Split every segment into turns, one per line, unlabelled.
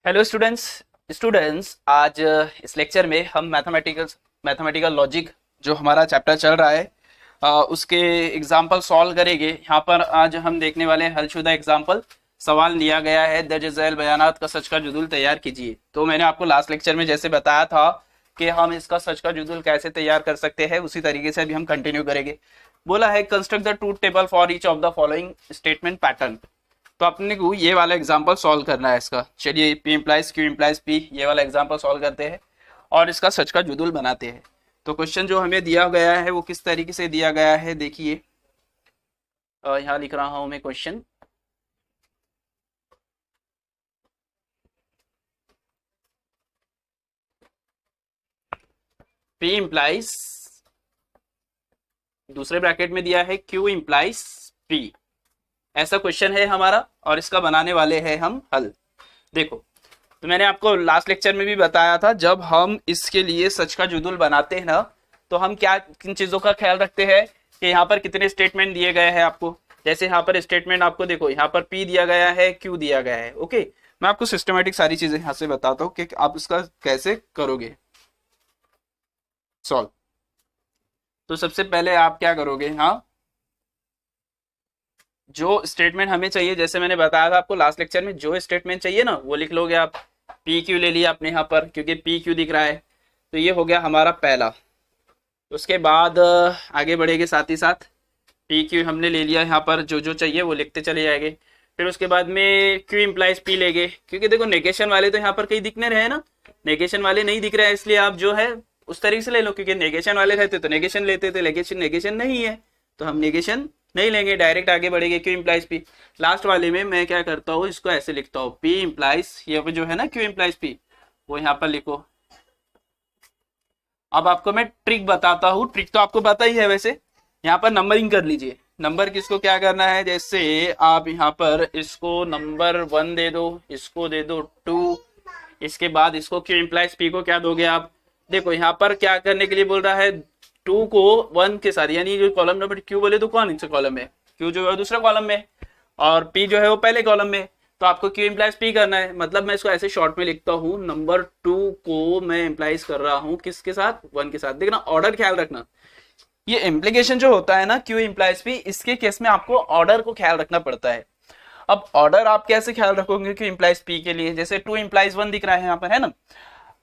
Hello students आज इस lecture में हम मैथमेटिकल लॉजिक जो हमारा चैप्टर चल रहा है उसके एग्जाम्पल सॉल्व करेंगे। यहाँ पर आज हम देखने वाले हैं हलशुदा एग्जाम्पल। सवाल दिया गया है दर्ज झैल बयानात का सच का जुदुल तैयार कीजिए। तो मैंने आपको लास्ट लेक्चर में जैसे बताया था कि हम इसका सच का जुदुल कैसे तैयार कर सकते हैं, उसी तरीके से अभी हम कंटिन्यू करेंगे। बोला है construct the truth table for each of the following statement pattern. तो अपने को ये वाला एग्जांपल सॉल्व करना है इसका। चलिए P implies Q implies P ये वाला एग्जांपल सॉल्व करते हैं और इसका सच का जुदुल बनाते हैं। तो क्वेश्चन जो हमें दिया गया है वो किस तरीके से दिया गया है देखिए। यहाँ लिख रहा हूं मैं क्वेश्चन। P इम्प्लाइज दूसरे ब्रैकेट में दिया है Q इम्प्लाइज P, ऐसा क्वेश्चन है हमारा और इसका बनाने वाले हैं हम हल। देखो, तो मैंने आपको लास्ट लेक्चर में भी बताया था जब हम इसके लिए सच का जुदुल बनाते हैं ना, तो हम क्या किन चीजों का ख्याल रखते हैं कि यहाँ पर कितने स्टेटमेंट दिए गए हैं आपको। जैसे यहाँ पर स्टेटमेंट आपको देखो, यहाँ पर P दिया गया है, Q दिया गया है। ओके, मैं आपको सिस्टमेटिक सारी चीजें यहाँ से बताता हूँ कि आप इसका कैसे करोगे सॉल्व। तो सबसे पहले आप क्या करोगे, हाँ जो स्टेटमेंट हमें चाहिए, जैसे मैंने बताया था आपको लास्ट लेक्चर में, जो स्टेटमेंट चाहिए ना वो लिख लोगे आप। पी क्यू ले लिया आपने यहाँ पर क्योंकि पी क्यू दिख रहा है, तो ये हो गया हमारा पहला। उसके बाद आगे बढ़ेंगे, साथ ही साथ पी क्यू हमने ले लिया यहाँ पर, जो जो चाहिए वो लिखते चले जाएंगे। फिर उसके बाद में क्यू इम्प्लाइज पी लेंगे, क्योंकि देखो नेगेशन वाले तो यहाँ पर कहीं दिखने रहे ना, नेगेशन वाले नहीं दिख रहे हैं, इसलिए आप जो है उस तरीके से ले लो। क्योंकि नेगेशन वाले रहते तो नेगेशन लेते थे, नेगेशन नहीं है तो हम नेगेशन नहीं लेंगे, डायरेक्ट आगे बढ़ेंगे। Q implies P. लास्ट वाले में मैं क्या करता हूँ, इसको ऐसे लिखता हूँ, पी इम्प्लाइज ये पे जो है ना क्यू इम्प्लाइज पी, वो यहाँ पर लिखो। अब आपको मैं ट्रिक बताता हूँ, ट्रिक तो आपको पता ही है वैसे। यहाँ पर नंबरिंग कर लीजिए। नंबर किसको क्या करना है, जैसे आप यहाँ पर इसको नंबर 1 दे दो, इसको दे दो 2, इसके बाद इसको क्यू इम्प्लाइज पी को क्या दोगे आप। देखो यहाँ पर क्या करने के लिए बोल रहा है, 2 को 1 के साथ, यानी जो कॉलम नंबर क्यू बोले तो कौन सा कॉलम में, क्यू जो है दूसरा कॉलम में और पी जो है वो पहले कॉलम में। तो आपको क्यू इम्प्लाइज पी करना है, मतलब मैं इसको ऐसे शॉर्ट में लिखता हूँ, नंबर 2 को मैं इम्प्लाइज कर रहा हूँ किसके साथ, 1 के साथ। देखना ऑर्डर ख्याल रखना, ये इम्प्लीकेशन जो होता है ना क्यू इम्प्लाइज पी, इसके केस में आपको ऑर्डर को ख्याल रखना पड़ता है। अब ऑर्डर आप कैसे ख्याल रखोगे क्यू इम्प्लाइज पी के लिए, जैसे 2 इम्प्लाइज 1 दिख रहा है यहाँ पर, है ना।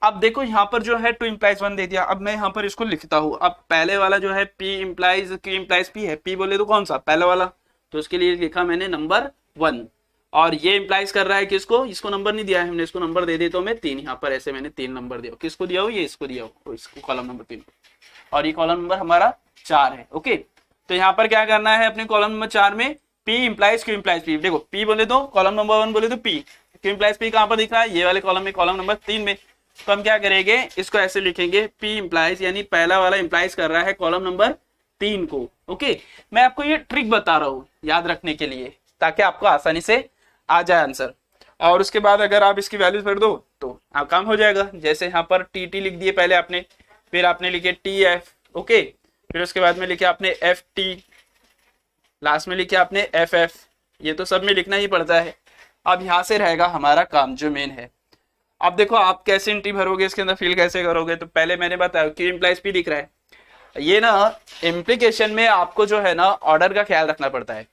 अब देखो यहाँ पर जो है 2 इम्प्लाइज 1 दे दिया, अब मैं यहाँ पर इसको लिखता हूँ। अब पहले वाला जो है P implies Q implies P है, P बोले तो कौन सा, पहला वाला, तो उसके लिए लिखा मैंने नंबर 1। और ये इम्प्लाइज कर रहा है किसको, इसको नंबर नहीं दिया है हमने, इसको नंबर दे देता हूँ मैं 3। यहाँ पर ऐसे मैंने 3 नंबर दिया, किसको दिया हो, ये इसको दिया हो, इसको कॉलम नंबर 3, और ये कॉलम नंबर हमारा 4 है। ओके, तो यहाँ पर क्या करना है, अपने कॉलम नंबर 4 में P implies Q implies P। देखो P बोले तो कॉलम नंबर 1 बोले तो P, Q इम्प्लाइज P कहाँ पर दिख रहा है, ये वाले कॉलम में, कॉलम नंबर 3 में। तो हम क्या करेंगे, इसको ऐसे लिखेंगे, P इम्प्लाइज यानी पहला वाला इम्प्लाइज कर रहा है कॉलम नंबर 3 को। ओके, मैं आपको ये ट्रिक बता रहा हूँ याद रखने के लिए, ताकि आपको आसानी से आ जाए आंसर। और उसके बाद अगर आप इसकी वैल्यूज भर दो तो काम हो जाएगा। जैसे यहाँ पर टी लिख दिए पहले आपने, फिर आपने लिखे TF, ओके, फिर उसके बाद में लिखे आपने FT, लास्ट में लिखे आपने FF, ये तो सब में लिखना ही पड़ता है। अब यहाँ से रहेगा हमारा काम जो मेन है। अब देखो आप कैसे एंट्री भरोगे, इसके अंदर फिल कैसे करोगे। तो पहले मैंने बताया कि इम्प्लाइज पी दिख रहा है, ये ना इम्प्लीकेशन में आपको जो है ना ऑर्डर का ख्याल रखना पड़ता है।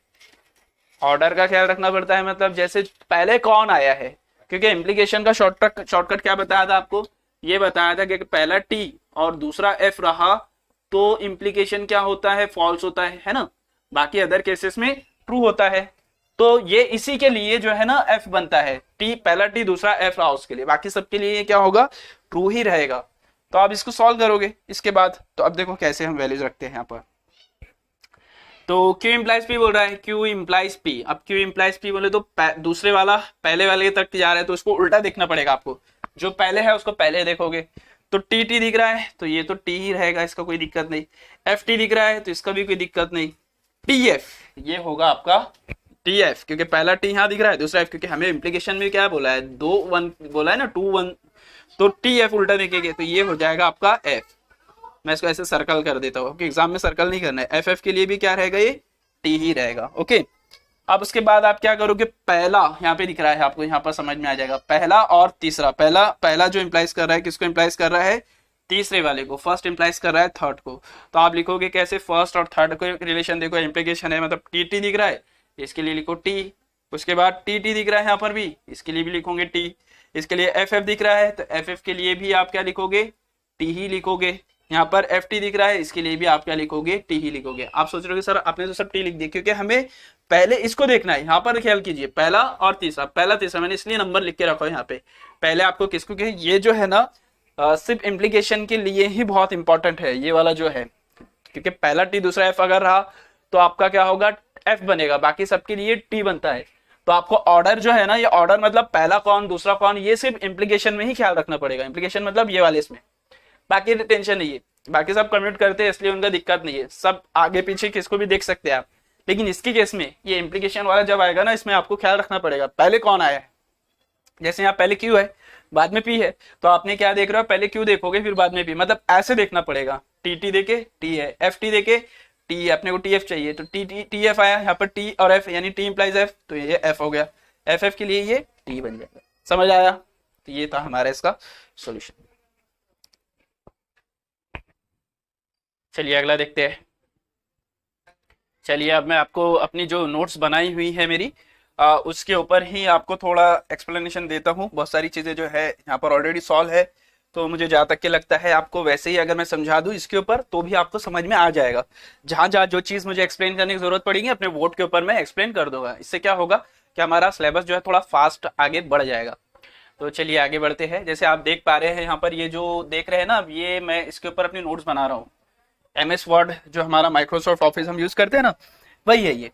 ऑर्डर का ख्याल रखना पड़ता है मतलब जैसे पहले कौन आया है, क्योंकि इम्प्लीकेशन का शॉर्टकट क्या बताया था आपको, ये बताया था कि पहला T और दूसरा F रहा तो इम्प्लीकेशन क्या होता है, फॉल्स होता है ना। बाकी अदर केसेस में ट्रू होता है। तो ये इसी के लिए जो है ना F बनता है, T पहला T दूसरा F रहा उसके लिए, बाकी सबके लिए क्या होगा, ट्रू ही रहेगा। तो आप इसको सॉल्व करोगे इसके बाद। तो अब देखो कैसे हम वैल्यूज रखते हैं यहाँ पर। तो Q इम्प्लाइज P बोल रहा है, Q इम्प्लाइज P। अब Q इम्प्लाइज P बोले तो दूसरे वाला पहले वाले तक जा रहा है, तो उसको उल्टा देखना पड़ेगा आपको, जो पहले है उसको पहले देखोगे। तो T दिख रहा है तो ये तो T ही रहेगा, इसका कोई दिक्कत नहीं। FT दिख रहा है तो इसका भी कोई दिक्कत नहीं। TF ये होगा आपका TF, क्योंकि पहला T यहाँ दिख रहा है, दूसरा F, क्योंकि हमें इम्प्लीकेशन में क्या बोला है, 2 1 बोला है ना, 2 1, तो TF उल्टा देखेंगे तो ये हो जाएगा आपका F। मैं इसको ऐसे सर्कल कर देता हूँ, एग्जाम में सर्कल नहीं करना है। FF के लिए भी क्या रहेगा, ये T ही रहेगा। ओके, अब उसके बाद आप क्या करोगे, पहला यहाँ पे दिख रहा है आपको, यहाँ पर समझ में आ जाएगा, पहला और तीसरा, पहला पहला जो इंप्लाइज कर रहा है किसको इंप्लाइज कर रहा है, तीसरे वाले को, फर्स्ट इंप्लाइज कर रहा है थर्ड को। तो आप लिखोगे कैसे, फर्स्ट और थर्ड को रिलेशन देखो, इंप्लीकेशन है, मतलब टी टी दिख रहा है, इसके लिए लिखो टी। उसके बाद टी टी दिख रहा है यहाँ पर भी, इसके लिए भी लिखोगे टी। इसके लिए एफ एफ दिख रहा है, तो एफ एफ के लिए भी आप क्या लिखोगे, टी ही लिखोगे। यहाँ पर एफ टी दिख रहा है, इसके लिए भी आप क्या लिखोगे, टी ही लिखोगे। आप सोच रहे हो सर आपने तो सब टी लिख दिया, क्योंकि हमें पहले इसको देखना है। यहाँ पर ख्याल कीजिए, पहला और तीसरा, पहला तीसरा मैंने इसलिए नंबर लिख के रखा है यहाँ पे। पहले आपको किसको, क्योंकि ये जो है ना सिर्फ इम्प्लीकेशन के लिए ही बहुत इंपॉर्टेंट है ये वाला जो है, क्योंकि पहला टी दूसरा एफ अगर रहा तो आपका क्या होगा, एफ बनेगा, बाकी सबके लिए टी बनता है। तो आपको ऑर्डर जो है ना, ये ऑर्डर मतलब पहला कौन दूसरा कौन, ये सिर्फ इम्प्लीकेशन में ही ख्याल रखना पड़ेगा। इम्प्लीकेशन मतलब ये वाले इसमें, बाकी टेंशन नहीं है, बाकी सब कम्यूट करते हैं इसलिए उनका दिक्कत नहीं है, सब आगे पीछे किसको भी देख सकते हैं आप। लेकिन इसके केस में ये इम्प्लीकेशन वाला जब आएगा ना, इसमें आपको ख्याल रखना पड़ेगा पहले कौन आया है। जैसे यहाँ पहले क्यू है बाद में पी है, तो आपने क्या देख रहे हो, पहले क्यू देखोगे फिर बाद में पी, मतलब ऐसे देखना पड़ेगा। टी टी देके टी है, एफ टी देके टी है, अपने को टी एफ चाहिए तो टी टी टी एफ आया, यहाँ पर टी और एफ यानी टी इंप्लाइज एफ, तो ये एफ हो गया, एफ एफ के लिए ये टी बन जाएगा। समझ आया, तो ये था हमारा इसका सॉल्यूशन। चलिए अगला देखते हैं। चलिए अब मैं आपको अपनी जो नोट्स बनाई हुई है मेरी उसके ऊपर ही आपको थोड़ा एक्सप्लेनेशन देता हूँ। बहुत सारी चीज़ें जो है यहाँ पर ऑलरेडी सॉल्व है, तो मुझे जहाँ तक के लगता है आपको वैसे ही अगर मैं समझा दूँ इसके ऊपर तो भी आपको समझ में आ जाएगा। जहाँ जहाँ जो चीज़ मुझे एक्सप्लेन करने की जरूरत पड़ेगी अपने बोर्ड के ऊपर मैं एक्सप्लेन कर दूंगा। इससे क्या होगा कि हमारा सिलेबस जो है थोड़ा फास्ट आगे बढ़ जाएगा। तो चलिए आगे बढ़ते हैं। जैसे आप देख पा रहे हैं यहाँ पर, ये जो देख रहे हैं ना, अब ये मैं इसके ऊपर अपनी नोट्स बना रहा हूँ। MS वर्ड जो हमारा माइक्रोसॉफ्ट ऑफिस हम यूज करते हैं ना, वही है ये।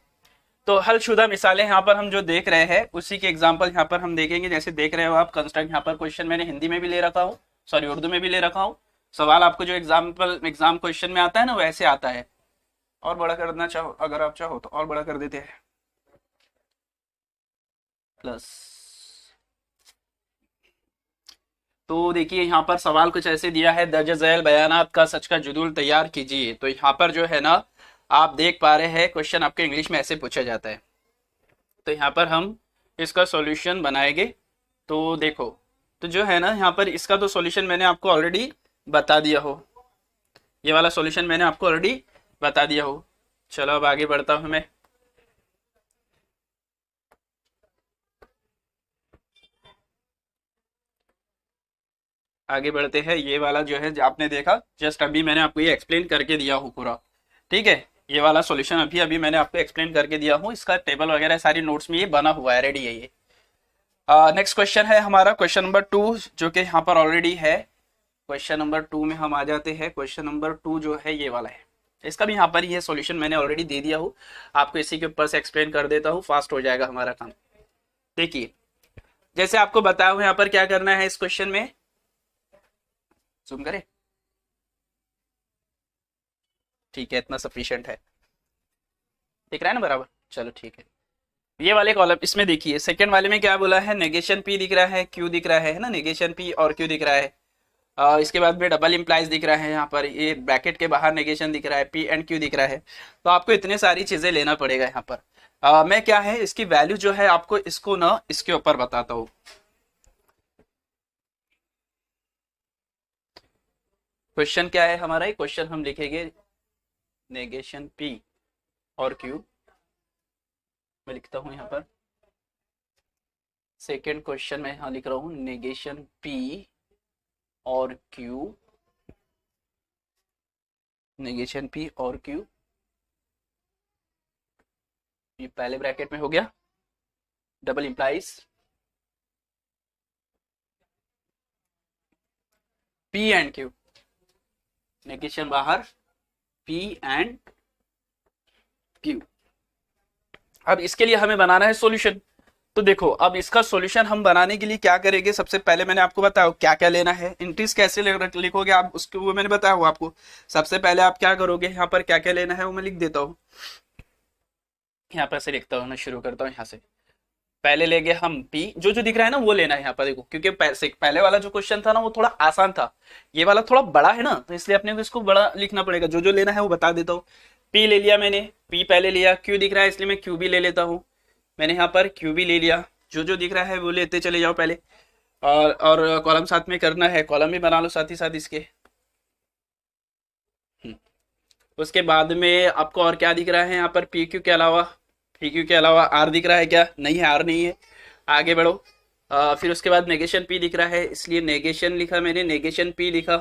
तो हलशुदा मिसालें यहाँ पर हम जो देख रहे हैं उसी के एग्जांपल यहाँ पर हम देखेंगे। जैसे देख रहे हो आप कंस्ट्रक्ट, यहाँ पर क्वेश्चन मैंने हिंदी में भी ले रखा हूँ, सॉरी उर्दू में भी ले रखा हूँ। सवाल आपको जो एग्जाम क्वेश्चन में आता है ना वैसे आता है। और बड़ा करना चाहो, अगर आप चाहो तो और बड़ा कर देते हैं, प्लस। तो देखिए यहाँ पर सवाल कुछ ऐसे दिया है, दर्ज झैल बयानात का सच का जदूल तैयार कीजिए। तो यहाँ पर जो है ना आप देख पा रहे हैं क्वेश्चन आपके इंग्लिश में ऐसे पूछा जाता है। तो यहाँ पर हम इसका सॉल्यूशन बनाएंगे। तो देखो, तो जो है ना यहाँ पर इसका तो सॉल्यूशन मैंने आपको ऑलरेडी बता दिया हो, ये वाला सॉल्यूशन मैंने आपको ऑलरेडी बता दिया हो। चलो अब आगे बढ़ता हूँ मैं। आगे बढ़ते हैं। ये वाला जो है आपने देखा, जस्ट अभी मैंने आपको ये एक्सप्लेन करके दिया हूँ पूरा, ठीक है। ये वाला सॉल्यूशन अभी अभी मैंने आपको एक्सप्लेन करके दिया हूँ, इसका टेबल वगैरह सारी नोट्स में ये बना हुआ है, रेडी है ये। नेक्स्ट क्वेश्चन है हमारा क्वेश्चन नंबर 2, जो कि यहाँ पर ऑलरेडी है। क्वेश्चन नंबर 2 में हम आ जाते हैं। क्वेश्चन नंबर 2 जो है ये वाला है, इसका भी यहाँ पर ये सॉल्यूशन मैंने ऑलरेडी दे दिया हूँ, आपको इसी के ऊपर से एक्सप्लेन कर देता हूँ, फास्ट हो जाएगा हमारा काम। देखिए जैसे आपको बताया हुआ यहाँ पर क्या करना है इस क्वेश्चन में, जूम करें, ठीक है, इतना सफिशिएंट है, दिख रहा है ना बराबर, चलो ठीक है। ये वाले कॉलम इसमें देखिए, सेकंड वाले में क्या बोला है, नेगेशन पी दिख रहा है, क्यू दिख रहा है ना, नेगेशन पी और क्यू दिख रहा है। इसके बाद में डबल इंप्लाइज दिख रहा है, यहाँ पर ये ब्रैकेट के बाहर नेगेशन दिख रहा है, पी एंड क्यू दिख रहा है। तो आपको इतने सारी चीजें लेना पड़ेगा यहाँ पर। मैं क्या है इसकी वैल्यू जो है आपको इसको ना इसके ऊपर बताता हूँ। क्वेश्चन क्या है हमारा, क्वेश्चन हम लिखेंगे नेगेशन पी और क्यू, मैं लिखता हूं यहाँ पर सेकेंड क्वेश्चन में यहाँ लिख रहा हूं नेगेशन पी और क्यू, नेगेशन पी और क्यू, ये पहले ब्रैकेट में हो गया, double implies P and Q, negation बाहर, पी एंड क्यू। अब इसके लिए हमें बनाना है सॉल्यूशन। तो देखो अब इसका सॉल्यूशन हम बनाने के लिए क्या करेंगे, सबसे पहले मैंने आपको बताया क्या क्या लेना है, इंट्रीज कैसे लिखोगे आप उसको वो मैंने बताया हुआ आपको। सबसे पहले आप क्या करोगे, यहाँ पर क्या क्या लेना है वो मैं लिख देता हूँ, यहाँ पर से लिखता हूँ, मैं शुरू करता हूँ यहाँ से। पहले लेंगे हम पी, जो जो दिख रहा है ना वो लेना है यहाँ पर। देखो क्योंकि पहले वाला जो क्वेश्चन था ना वो थोड़ा आसान था, ये वाला थोड़ा बड़ा है ना, तो इसलिए अपने को इसको बड़ा लिखना पड़ेगा। जो जो लेना है वो बता देता हूँ। पी ले लिया मैंने, पी पहले लिया, क्यू दिख रहा है इसलिए मैं क्यू भी ले लेता हूँ। मैंने यहाँ पर क्यू भी ले लिया। जो जो दिख रहा है वो लेते चले जाओ पहले, और कॉलम साथ में करना है, कॉलम भी बना लो साथ ही साथ इसके। हम्म, उसके बाद में आपको और क्या दिख रहा है यहाँ पर, पी क्यू के अलावा, पी क्यू के अलावा आर दिख रहा है क्या? नहीं है, आर नहीं है। आगे बढ़ो। फिर उसके बाद नेगेशन पी दिख रहा है, इसलिए नेगेशन लिखा मैंने, नेगेशन पी लिखा।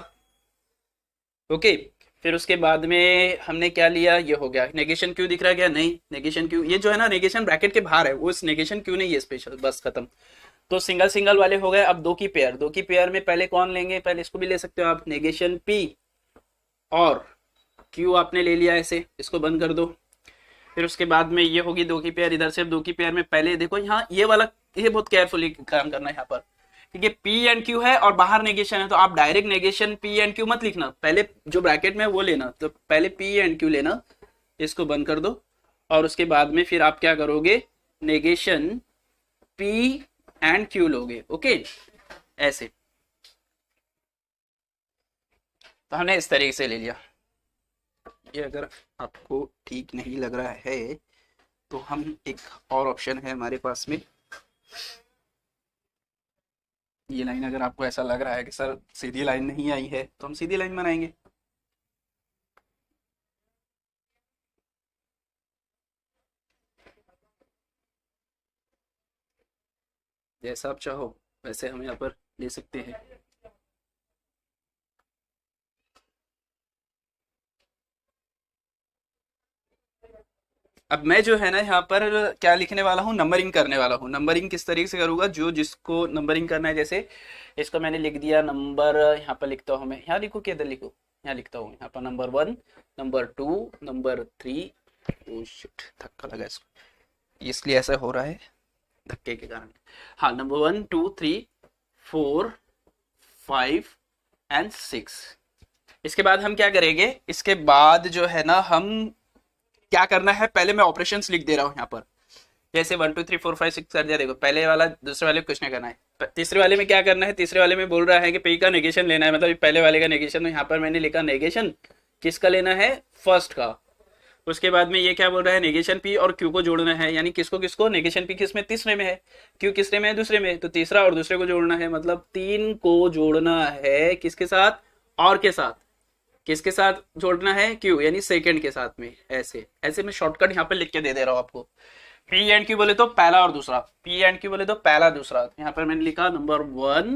ओके। फिर उसके बाद में हमने क्या लिया, ये हो गया। नेगेशन क्यू दिख रहा है क्या? नहीं। नेगेशन क्यू ये जो है ना, नेगेशन ब्रैकेट के बाहर है, वो इस नेगेशन क्यू नहीं है स्पेशल, बस खत्म। तो सिंगल सिंगल वाले हो गए। अब दो की पेयर, दो की पेयर में पहले कौन लेंगे, पहले इसको भी ले सकते हो आप, नेगेशन पी और क्यू आपने ले लिया ऐसे, इसको बंद कर दो। फिर उसके बाद में ये होगी दो की पेयर, इधर से दो की पेयर में पहले देखो यहाँ ये वाला, ये बहुत केयरफुली काम करना है यहाँ पर, क्योंकि पी एंड क्यू है और बाहर नेगेशन है, तो आप direct negation P and Q मत लिखना, पहले जो ब्रैकेट में वो लेना। तो पहले पी एंड क्यू लेना, इसको बंद कर दो, और उसके बाद में फिर आप क्या करोगे, नेगेशन पी एंड क्यू लोगे। ओके, ऐसे। तो हमने इस तरीके से ले लिया। ये अगर आपको ठीक नहीं लग रहा है तो हम एक और ऑप्शन है हमारे पास में, ये लाइन अगर आपको ऐसा लग रहा है कि सर सीधी लाइन नहीं आई है, तो हम सीधी लाइन बनाएंगे। जैसा आप चाहो वैसे हम यहाँ पर ले सकते हैं। अब मैं जो है ना यहाँ पर क्या लिखने वाला हूँ, नंबरिंग करने वाला हूँ। नंबरिंग किस तरीके से करूँगा, जो जिसको नंबरिंग करना है, जैसे इसको मैंने लिख दिया नंबर, यहाँ पर लिखता हूँ मैं, यहाँ लिखूँ कि इधर लिखूँ, यहाँ लिखता हूँ, यहाँ पर number 1, number 2, number 3। Oh shit, धक्का लगा इसको, इसलिए ऐसा हो रहा है धक्के के कारण। हाँ, नंबर 1 2 3 4 5 एंड 6। इसके बाद हम क्या करेंगे, इसके बाद जो है ना, हम क्या करना है, पहले मैं ऑपरेशंस लिख दे रहा हूँ यहाँ पर, जैसे 1 2 3 4 5 6 कर दिया। देखो पहले वाला दूसरे वाले को कुछ नहीं करना है। तीसरे वाले में क्या करना है, तीसरे वाले में बोल रहा है कि पी का नेगेशन लेना है, मतलब पहले वाले का नेगेशन। यहाँ पर मैंने लिखा नेगेशन किसका लेना है, फर्स्ट का। उसके बाद में ये क्या बोल रहा है, नेगेशन पी और क्यू को जोड़ना है, यानी किसको किसको, नेगेशन पी किस में, तीसरे में है, क्यू किसरे में है, दूसरे में, तो तीसरा और दूसरे को जोड़ना है, मतलब 3 को जोड़ना है किसके साथ, और के साथ। किसके साथ जोड़ना है, क्यू यानी सेकंड के साथ में। ऐसे ऐसे मैं शॉर्टकट यहाँ पे लिख के दे रहा हूँ आपको। पी एंड क्यू बोले तो पहला और दूसरा, पी एंड क्यू बोले तो पहला दूसरा। यहाँ पर मैंने लिखा नंबर 1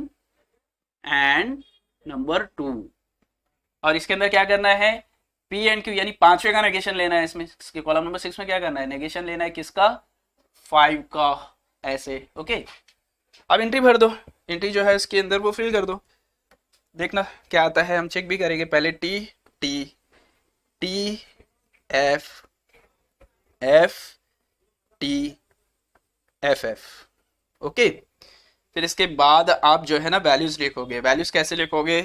एंड नंबर 2, और इसके अंदर क्या करना है, पी एंड क्यू यानी पांचवे का नेगेशन लेना है। इसमें इसके कॉलम नंबर 6 में क्या करना है, नेगेशन लेना है किसका, 5 का, ऐसे। ओके, अब एंट्री भर दो, एंट्री जो है इसके अंदर वो फिल कर दो, देखना क्या आता है, हम चेक भी करेंगे। पहले T T T F F T F F. Okay, फिर इसके बाद आप जो है ना वैल्यूज लिखोगे। वैल्यूज कैसे लिखोगे,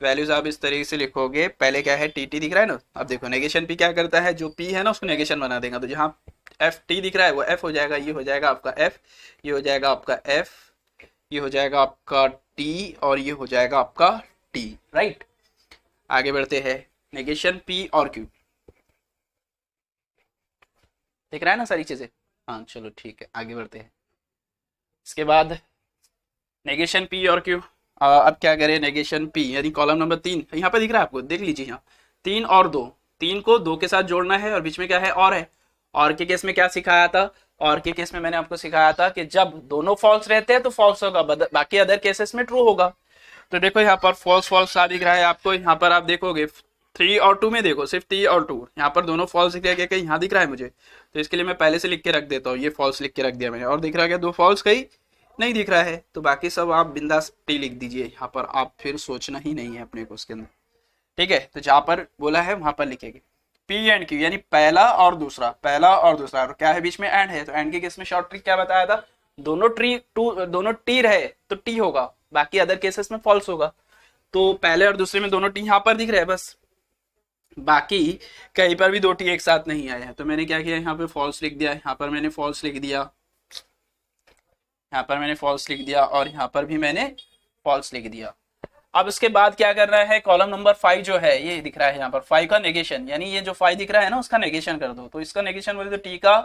वैल्यूज आप इस तरीके से लिखोगे। पहले क्या है, टी टी दिख रहा है ना, अब देखो नेगेशन पी क्या करता है, जो पी है ना उसको नेगेशन बना देगा, तो जहाँ एफ टी दिख रहा है वो एफ हो जाएगा, ये हो जाएगा आपका एफ, ये हो जाएगा आपका एफ, ये हो जाएगा आपका टी, और ये हो जाएगा आपका टी। राइट, आगे बढ़ते हैं। नेगेशन पी और क्यू दिख रहा है ना सारी चीजें, हाँ चलो ठीक है, आगे बढ़ते हैं। इसके बाद नेगेशन पी और क्यू, अब क्या करें, नेगेशन पी यानी कॉलम नंबर 3 यहाँ पे दिख रहा है आपको, देख लीजिए यहाँ 3 और 2, 3 को 2 के साथ जोड़ना है, और बीच में क्या है, और है। और के केस में क्या सिखाया था, और के केस में मैंने आपको सिखाया था कि जब दोनों फॉल्स रहते हैं तो फॉल्स होगा, बाकी अदर केसेस में ट्रू होगा। तो देखो यहाँ पर फॉल्स फॉल्स सा दिख रहा है आपको, यहाँ पर आप देखोगे 3 और 2 में देखो, सिर्फ 3 और 2 यहाँ पर दोनों फॉल्स दिख रहा है, कहीं यहाँ दिख रहा है मुझे, तो इसके लिए मैं पहले से लिख के रख देता हूँ, ये फॉल्स लिख के रख दिया मैंने, और दिख रहा है क्या, 2 फॉल्स, कहीं नहीं दिख रहा है, तो बाकी सब आप बिंदास टी लिख दीजिए यहाँ पर, आप फिर सोचना ही नहीं है अपने को उसके अंदर। ठीक है, तो जहां पर बोला है वहां पर लिखेंगे पी एंड क्यू यानी पहला और दूसरा, पहला और दूसरा, और क्या है बीच में एंड है, तो एंड के केस में शॉर्ट ट्रिक क्या बताया था, दोनों दोनों टी रहे तो टी होगा, बाकी अदर केसेस में फॉल्स होगा। तो पहले और दूसरे में दोनों टी यहाँ पर दिख रहे हैं बस, बाकी कहीं पर भी 2 टी एक साथ नहीं आए हैं, तो मैंने क्या किया, यहाँ पे फॉल्स लिख दिया, यहाँ पर मैंने फॉल्स लिख दिया, यहाँ पर मैंने फॉल्स लिख दिया, और यहाँ पर भी मैंने फॉल्स लिख दिया। अब इसके बाद क्या करना है, कॉलम नंबर 5 जो है ये दिख रहा है यहाँ पर, 5 का नेगेशन, यानी ये जो 5 दिख रहा है ना उसका नेगेशन कर दो। तो इसका नेगेशन बोले तो टी का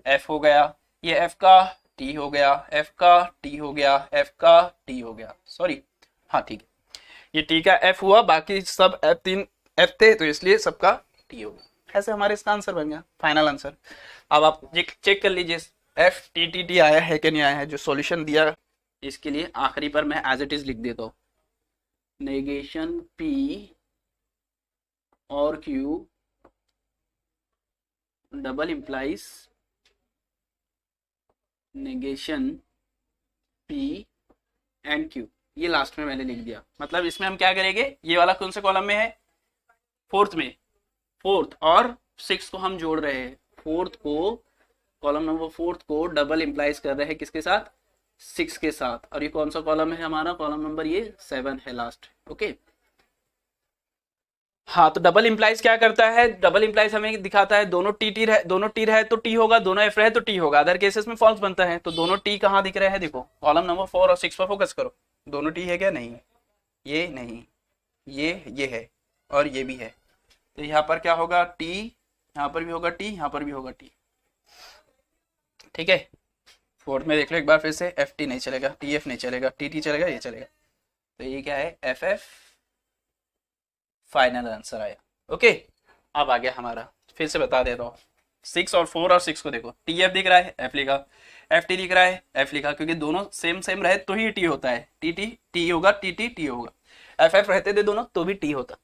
एफ हो गया, ये एफ का टी हो गया, एफ का टी हो गया, एफ का टी हो गया, सॉरी हाँ ठीक है, ये टी का एफ हुआ, बाकी सब एफ तीन एफ थे तो इसलिए सबका टी हो गया। ऐसे हमारे इसका आंसर बन गया, फाइनल आंसर। अब आप चेक कर लीजिए एफ टी टी टी आया है कि नहीं आया है, जो सॉल्यूशन दिया इसके लिए आखिरी पर मैं एज इट इज लिख देता हूँ, नेगेशन पी और Q double implies negation P and Q, ये लास्ट में मैंने लिख दिया। मतलब इसमें हम क्या करेंगे, ये वाला कौन से कॉलम में है, फोर्थ में, फोर्थ और सिक्स को हम जोड़ रहे हैं, फोर्थ को कॉलम नंबर फोर्थ को डबल इंप्लाइज कर रहे हैं किसके साथ, सिक्स के साथ। और ये कौन सा कॉलम है हमारा, कॉलम नंबर ये 7 है लास्ट। ओके हाँ, तो डबल इंप्लाइज क्या करता है, डबल इंप्लाइज हमें दिखाता है दोनों टी रहे तो टी होगा, दोनों एफ रहे तो टी होगा, अदर केसेस में फॉल्स बनता है। तो दोनों टी कहाँ दिख रहे हैं, देखो कॉलम नंबर 4 और 6 पर फोकस करो, दोनों टी है क्या, नहीं, ये नहीं, ये है और ये भी है। तो यहाँ पर क्या होगा, टी, यहाँ पर भी होगा टी, यहाँ पर भी होगा टी। ठीक है, फोर्थ में देख लो एक बार फिर से, एफ टी नहीं चलेगा, टी एफ नहीं चलेगा, टी टी चलेगा, ये चलेगा। तो ये क्या है, एफ एफ, फाइनल आंसर आया। ओके अब आ गया हमारा, फिर से बता देता हूँ, 6 और 4 और 6 को देखो, टी एफ दिख रहा है, एफ लिखा, एफ टी दिख रहा है, एफ लिखा, क्योंकि दोनों सेम सेम रहे तो ही टी होता है, टी टी टी होगा, टी टी टी होगा, एफ एफ रहते थे दोनों तो भी टी होता।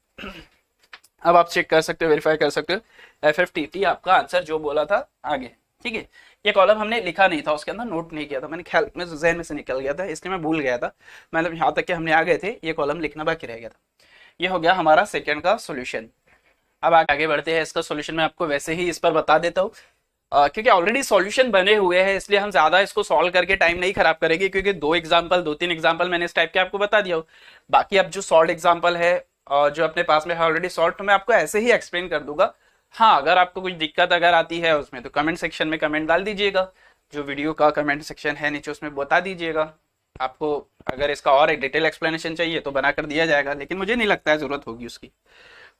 अब आप चेक कर सकते हो, वेरीफाई कर सकते हो, एफ एफ टी टी आपका आंसर जो बोला था आगे। ठीक है, ये कॉलम हमने लिखा नहीं था, उसके अंदर नोट नहीं किया था, मैंने ख्याल में जहन में से निकल गया था, इसलिए मैं भूल गया था, मतलब यहाँ तक कि हमने आ गए थे, ये कॉलम लिखना बाकी रह गया था। ये हो गया हमारा सेकेंड का सोल्यूशन। अब आगे बढ़ते हैं, इसका सोल्यूशन मैं आपको वैसे ही इस पर बता देता हूँ, क्योंकि ऑलरेडी सॉल्यूशन बने हुए हैं, इसलिए हम ज्यादा इसको सॉल्व करके टाइम नहीं खराब करेंगे, क्योंकि दो तीन एग्जांपल मैंने इस टाइप के आपको बता दिया हो। बाकी अब जो सॉल्व एग्जांपल है जो अपने पास में है ऑलरेडी सॉल्व, तो मैं आपको ऐसे ही एक्सप्लेन कर दूंगा। हाँ, अगर आपको कुछ दिक्कत अगर आती है उसमें तो कमेंट सेक्शन में कमेंट डाल दीजिएगा, जो वीडियो का कमेंट सेक्शन है नीचे उसमें बता दीजिएगा। आपको अगर इसका और एक डिटेल एक्सप्लेनेशन चाहिए तो बना कर दिया जाएगा, लेकिन मुझे नहीं लगता है जरूरत होगी उसकी।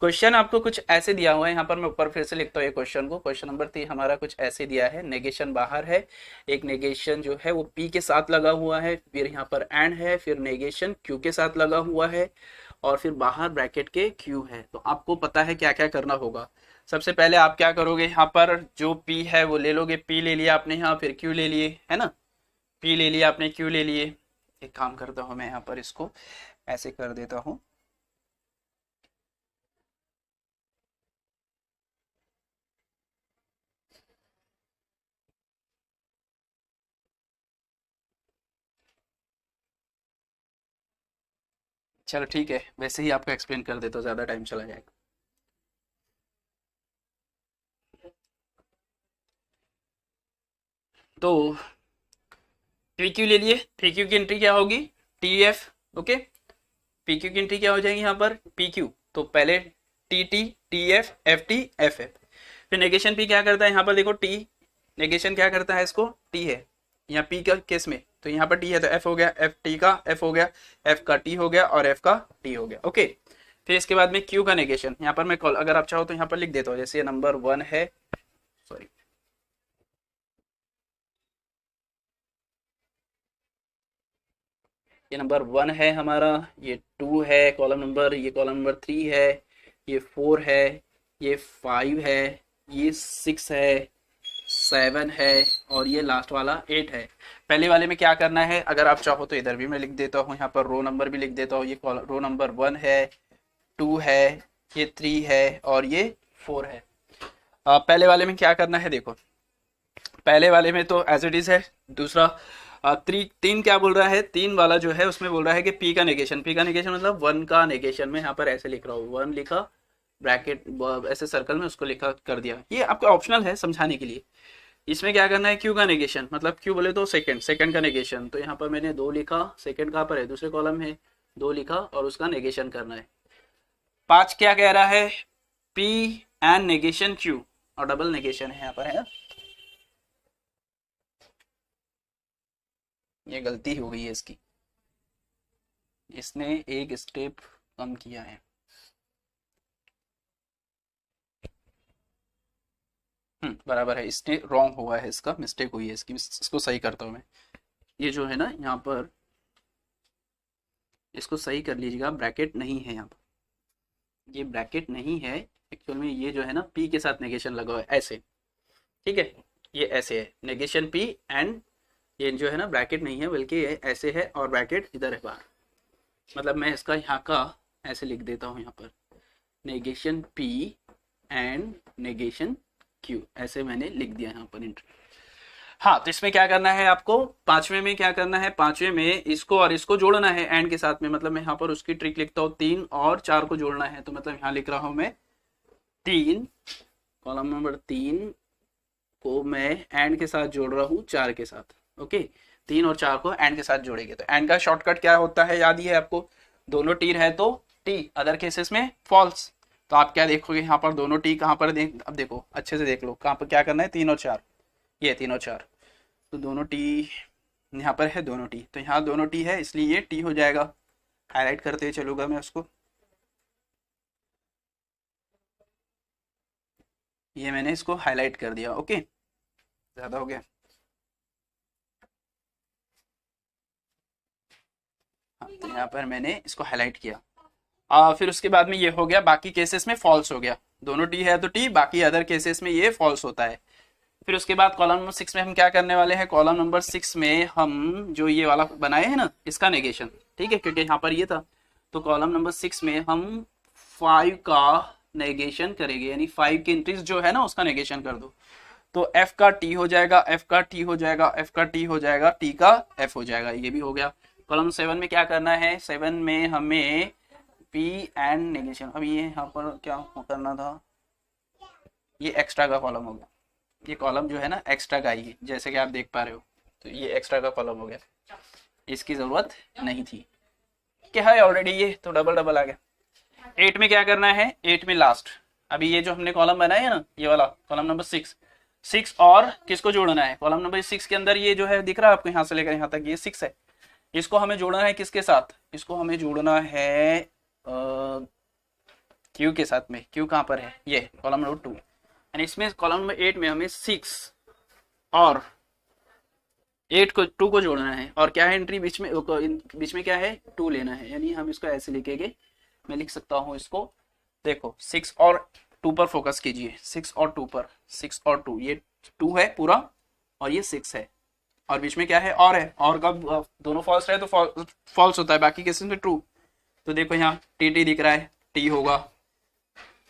क्वेश्चन आपको कुछ ऐसे दिया हुआ है, यहाँ पर मैं ऊपर फिर से लिखता हूँ ये क्वेश्चन को, क्वेश्चन नंबर 3 हमारा कुछ ऐसे दिया है, नेगेशन बाहर है, एक नेगेशन जो है वो पी के साथ लगा हुआ है, फिर यहाँ पर एंड है, फिर नेगेशन क्यू के साथ लगा हुआ है, और फिर बाहर ब्रैकेट के क्यू है। तो आपको पता है क्या क्या करना होगा। सबसे पहले आप क्या करोगे, यहाँ पर जो पी है वो ले लोगे, पी ले लिया आपने यहाँ, फिर क्यू ले लिए, है ना, पी ले लिया आपने, क्यू ले लिए। एक काम करता हूँ मैं यहाँ पर इसको ऐसे कर देता हूँ, चलो ठीक है, वैसे ही आपको एक्सप्लेन कर देता हूँ, ज़्यादा टाइम चला जाएगा। तो पी क्यू ले लिए, पी क्यू की एंट्री क्या होगी, T F. Okay, P Q की एंट्री क्या हो जाएगी यहाँ पर, पी क्यू, तो पहले T T, T F, F T, F F. फिर नेगेशन पी क्या करता है, यहाँ पर देखो टी, नेगेशन क्या करता है, इसको टी है, यहाँ पी का केस में, तो यहाँ पर टी है तो एफ हो गया, एफ टी का एफ हो गया, एफ का टी हो गया, और एफ का टी हो गया। ओके, फिर इसके बाद में क्यू का नेगेशन, यहाँ पर मैं कॉल अगर आप चाहो तो यहाँ पर लिख देता हूँ, जैसे ये नंबर 1 है, सॉरी ये नंबर 1 है हमारा, ये 2 है कॉलम नंबर, ये कॉलम नंबर 3 है, ये 4 है, ये 5 है, ये 6 है, 7 है, और ये लास्ट वाला 8 है। पहले वाले में क्या करना है, अगर आप चाहो तो इधर भी मैं लिख देता हूँ, यहाँ पर रो नंबर भी लिख देता हूँ, ये रो नंबर 1 है, 2 है, ये 3 है, और ये 4 है। पहले वाले में क्या करना है, देखो पहले वाले में तो एज इट इज है, दूसरा तीन क्या बोल रहा है, तीन वाला जो है उसमें बोल रहा है कि पी का नेगेशन, पी का नेगेशन मतलब 1 का नेगेशन में यहाँ पर ऐसे लिख रहा हूँ, 1 लिखा ब्रैकेट ऐसे सर्कल में उसको लिखा कर दिया, ये आपका ऑप्शनल है समझाने के लिए। इसमें क्या करना है, क्यू का नेगेशन मतलब क्यू बोले तो सेकंड का नेगेशन, तो यहाँ पर मैंने 2 लिखा, सेकंड कहाँ पर है, दूसरे कॉलम में 2 लिखा, और उसका नेगेशन करना है। 5 क्या कह रहा है, पी एंड नेगेशन क्यू, और डबल नेगेशन है यहाँ पर, है ये गलती हो गई है इसकी, इसने एक स्टेप कम किया है। बराबर है, इसने रॉन्ग हुआ है, इसका मिस्टेक हुई है इसकी, इसको सही करता हूँ मैं। ये जो है ना यहाँ पर, इसको सही कर लीजिएगा, ब्रैकेट नहीं है यहाँ पर, ये ब्रैकेट नहीं है एक्चुअल में, ये जो है ना पी के साथ नेगेशन लगा हुआ है ऐसे, ठीक है, ये ऐसे है नेगेशन पी, एंड ये जो है ना ब्रैकेट नहीं है बल्कि ये ऐसे है और ब्रैकेट इधर है बाहर। मतलब मैं इसका यहाँ का ऐसे लिख देता हूँ, यहाँ पर negation P and negation Q, ऐसे मैंने लिख दिया यहाँ पर एंट्री। हाँ, तो इसमें क्या करना है आपको, पांचवें में क्या करना है, पांचवें में इसको और इसको जोड़ना है एंड के साथ में। मतलब मैं यहाँ पर उसकी ट्रिक लिखता हूँ, 3 और 4 को जोड़ना है, तो मतलब यहाँ लिख रहा हूँ मैं 3, कॉलम नंबर 3 को मैं एंड के साथ जोड़ रहा हूँ 4 के साथ। ओके, 3 और 4 को एंड के साथ जोड़ेंगे तो एंड का शॉर्टकट क्या होता है, याद ही है आपको, दोनों टी है तो टी, अदर केसेस में फॉल्स। तो आप क्या देखोगे यहाँ पर, दोनों टी कहाँ पर, अब देखो अच्छे से देख लो कहाँ पर क्या करना है, 3 और 4, ये 3 और 4, तो दोनों टी यहाँ पर है, दोनों टी, तो यहाँ दोनों टी है इसलिए ये टी हो जाएगा। हाईलाइट करते हुए चलूंगा मैं उसको, ये मैंने इसको हाईलाइट कर दिया। ओके, ज्यादा हो गया, हाँ, तो यहाँ पर मैंने इसको हाईलाइट किया। फिर उसके बाद में ये हो गया, बाकी केसेस में फॉल्स हो गया, दोनों टी है तो टी, बाकी अदर केसेस में ये फॉल्स होता है। फिर उसके बाद कॉलम नंबर 6 में हम क्या करने वाले हैं, कॉलम नंबर 6 में हम जो ये वाला बनाए हैं ना, इसका नेगेशन, ठीक है, क्योंकि यहाँ पर ये था, तो कॉलम नंबर 6 में हम 5 का नेगेशन करेंगे, यानी 5 की एंट्रीज जो है ना उसका नेगेशन कर दो, तो एफ का टी हो जाएगा, एफ का टी हो जाएगा, एफ का टी हो जाएगा, टी का एफ हो जाएगा, ये भी हो गया। कॉलम 7 में क्या करना है, 7 में हमें पी एंड नेगेशन, अब ये यहाँ पर क्या करना था, ये एक्स्ट्रा का कॉलम हो गया, ये कॉलम जो है ना एक्स्ट्रा का ही है, जैसे कि आप देख पा रहे हो, तो ये एक्स्ट्रा का कॉलम हो गया, इसकी जरूरत नहीं थी, क्या है ऑलरेडी ये तो डबल डबल आ गया। 8 में क्या करना है, 8 में लास्ट, अभी ये जो हमने कॉलम बनाया है ना, ये वाला कॉलम नंबर 6 और किसको जोड़ना है, कॉलम नंबर 6 के अंदर ये जो है दिख रहा है आपको, यहाँ से लेकर यहाँ तक ये 6 है, इसको हमें जोड़ना है किसके साथ, इसको हमें जोड़ना है क्यू के साथ में। क्यू कहाँ पर है, ये कॉलम नंबर 2, एंड इसमें कॉलम नंबर 8 में हमें 6 और 8 को 2 को जोड़ना है, और क्या है एंट्री बीच में क्या है, 2 लेना है, यानी हम इसको ऐसे लिखेंगे, मैं लिख सकता हूँ इसको, देखो 6 और 2 पर फोकस कीजिए, 6 और 2 पर, 6 और 2, ये 2 है पूरा और ये 6 है, और बीच में क्या है, और का दोनों फॉल्स रहे तो फॉल्स होता है, बाकी केसेस में ट्रू। तो देखो यहाँ टी टी दिख रहा है, टी होगा,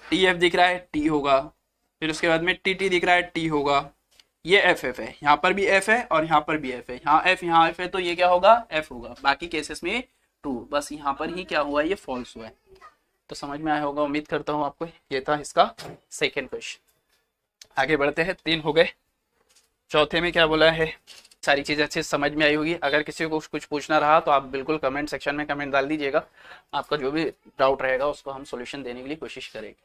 टी एफ दिख रहा है, टी होगा, फिर उसके बाद में टी टी दिख रहा है, टी होगा, ये एफ एफ है, यहाँ पर भी एफ है और यहाँ पर भी एफ है, यहाँ एफ है तो ये क्या होगा, एफ होगा, बाकी केसेस में ट्रू, बस यहाँ पर ही क्या हुआ है, ये फॉल्स हुआ है। तो समझ में आया होगा, उम्मीद करता हूँ आपको, ये था इसका सेकेंड क्वेश्चन। आगे बढ़ते हैं, 3 हो गए, चौथे में क्या बोला है, सारी चीज़ें अच्छे से समझ में आई होगी। अगर किसी को कुछ पूछना रहा तो आप बिल्कुल कमेंट सेक्शन में कमेंट डाल दीजिएगा, आपका जो भी डाउट रहेगा उसको हम सॉल्यूशन देने के लिए कोशिश करेंगे।